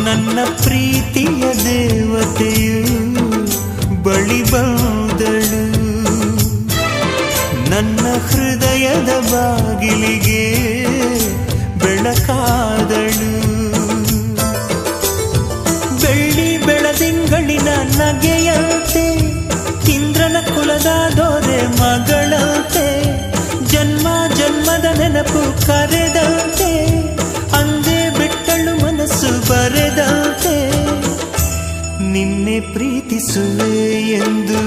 ನನ್ನ ಪ್ರೀತಿಯ ದೇವತೆಯು ಬಳಿ ಬಂದಳು, ನನ್ನ ಹೃದಯದ ಬಾಗಿಲಿಗೆ ಬೆಳಕಾದಳು. ಬೆಳ್ಳಿ ಬೆಳದಿಂಗಳಿನ ನಗೆಯಂತೆ, ಇಂದ್ರನ ಕುಲದ ದೊರೆ ಮಗಳಂತೆ, ಜನ್ಮ ಜನ್ಮದ ನೆನಪು ಕರೆದಂತೆ, ಅಂದೇ ಬಿಟ್ಟಳು ಮನಸ್ಸು ಬರೆದಂತೆ. ನಿನ್ನೆ ಪ್ರೀತಿಸುವೆ ಎಂದು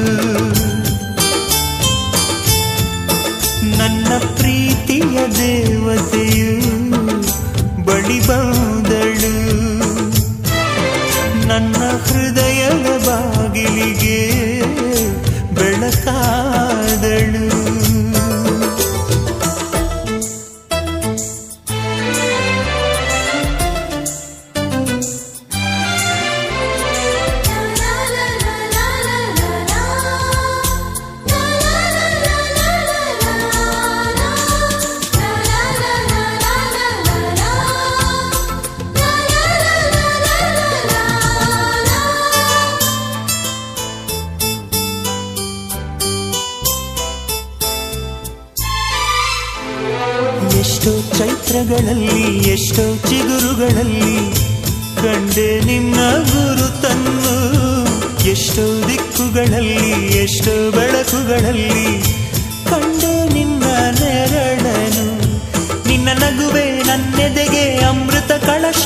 ನನ್ನ ಪ್ರೀತಿಯ ದೇವತೆಯು ಬಳಿ ಬಂದಳು, ನನ್ನ ಹೃದಯದ ಬಾಗಿಲಿಗೆ ಬೆಳಕಾದಳು. ಎಷ್ಟೋ ಚೈತ್ರಗಳಲ್ಲಿ, ಎಷ್ಟೋ ಚಿಗುರುಗಳಲ್ಲಿ ಕಂಡೆ ನಿನ್ನ ಗುರುತನ್ನು, ಎಷ್ಟೋ ದಿಕ್ಕುಗಳಲ್ಲಿ, ಎಷ್ಟೋ ಬೆಳಕುಗಳಲ್ಲಿ ಕಂಡೆ ನಿನ್ನ ನೆರಳನು. ನಿನ್ನ ನಗುವೆ ನನ್ನೆದೆಗೆ ಅಮೃತ ಕಳಶ,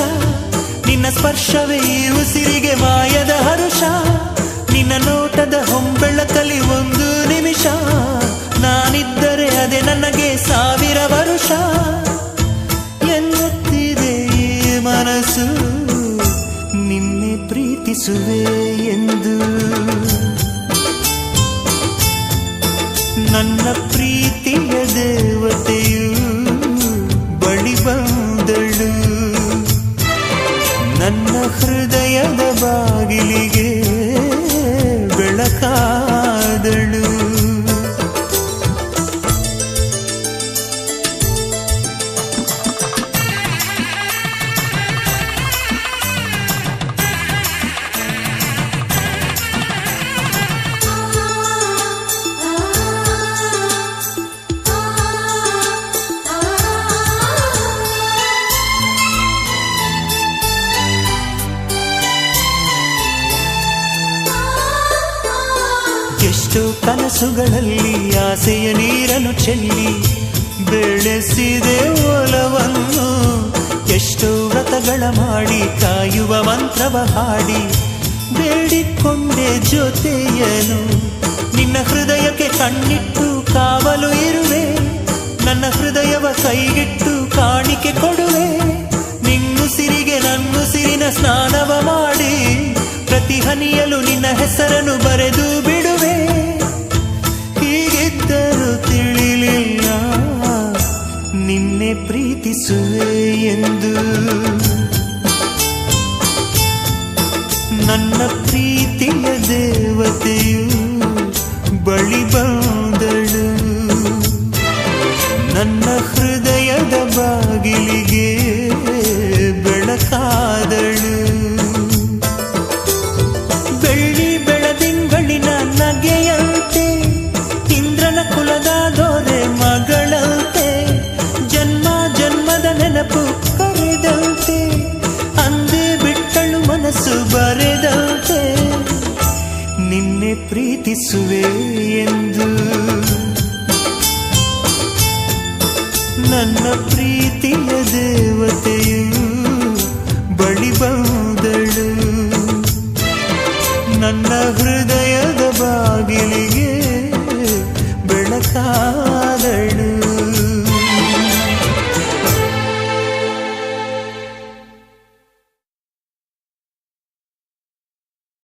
ನಿನ್ನ ಸ್ಪರ್ಶವೇ ಈ ಉಸಿರಿಗೆ ಮಾಯದ ಹರುಷ. ನಿನ್ನ ನೋಟದ ಹೊಂಬೆಳಕಲಿ ಒಂದು ನಿಮಿಷ, ನಾನಿದ್ದರೆ ಅದೇ ನನಗೆ 1000 ವರುಷ. ಎನ್ನುತ್ತಿದೆ ಈ ಮನಸ್ಸು ನಿನ್ನೆ ಪ್ರೀತಿಸುವೆ ಎಂದು. ನನ್ನ ಪ್ರೀತಿಯ ದೇವತೆಯು ಬಳಿ ಬಂದಳು, ನನ್ನ ಹೃದಯದ ಬಾಗಿಲಿಗೆ ಬೆಳಕಾದಳು. ಎಷ್ಟೋ ಕನಸುಗಳಲ್ಲಿ ಆಸೆಯ ನೀರನ್ನು ಚೆಲ್ಲಿ ಬೆಳೆಸಿದೆ ಒಲವನ್ನು, ಎಷ್ಟೋ ವ್ರತಗಳ ಮಾಡಿ ಕಾಯುವ ಮಂತ್ರವ ಹಾಡಿ ಬೇಡಿಕೊಂಡೆ ಜೊತೆಯನು. ನಿನ್ನ ಹೃದಯಕ್ಕೆ ಕಣ್ಣಿಟ್ಟು ಕಾವಲು ಇರುವೆ, ನನ್ನ ಹೃದಯವ ಕೈಗಿಟ್ಟು ಕಾಣಿಕೆ ಕೊಡುವೆ. ನಿನ್ನುಸಿರಿಗೆ ನನ್ನುಸಿರಿನ ಸ್ನಾನವ ಮಾಡಿ ಪ್ರತಿ ಹನಿಯಲು ನಿನ್ನ ಹೆಸರನ್ನು ಬರೆದು ಬಿಡುವೆ. ಹೀಗಿದ್ದರೂ ತಿಳಿಲಿಲ್ಲ ನಿನ್ನೆ ಪ್ರೀತಿಸುವೆ ಎಂದು. ನನ್ನ ಪ್ರೀತಿಯ ದೇವತೆಯು ಬಳಿ ಬಂದಳು, ನನ್ನ ಹೃದಯದ ಬಾಗಿಲಿಗೆ ಬೆಳಕಾದಳು. ಬೆಳ್ಳಿ ಬೆಳದಿಂಗಳಿನ ನಗೆಯಂತೆ, ಇಂದ್ರನ ಕುಲದ ದೊರೆ ಮಗಳಂತೆ, ಜನ್ಮ ಜನ್ಮದ ನೆನಪು ಕರೆದಂತೆ, ಅಂದೇ ಬಿಟ್ಟಳು ಮನಸ್ಸು ಬರೆದಂತೆ. ನಿನ್ನೆ ಪ್ರೀತಿಸುವೆ ಎಂದು ನನ್ನ ಪ್ರೀತಿಯ ದೇವತೆಯು ಬಳಿ ಬಂದಳು, ನನ್ನ ಹೃದಯದ ಬಾಗಿಲಿಗೆ ಬೆಳಕಾದಳು.